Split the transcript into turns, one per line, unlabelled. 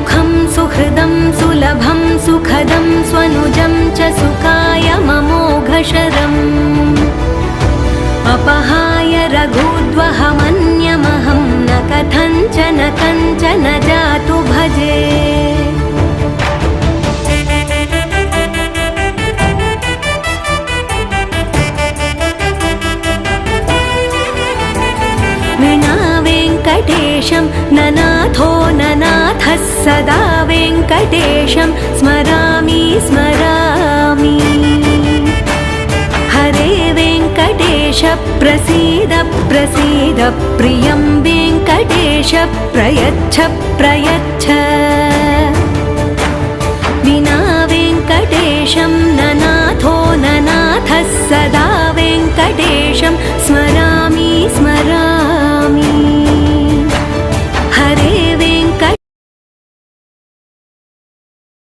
सुखं सुहृदं सुलभं सुखदं स्वनुजं च सुखाय ममोघशरम् अपहाय रघुद्वहमन्यमहं न कथञ्चन कञ्चन जातु भजे। विना वेङ्कटेशं ननाथो ननाथः सदा वेङ्कटेशं स्मरामि स्मरामि। हरे वेङ्कटेश प्रसीद प्रसीद प्रियं वेङ्कटेश प्रयच्छ प्रयच्छ।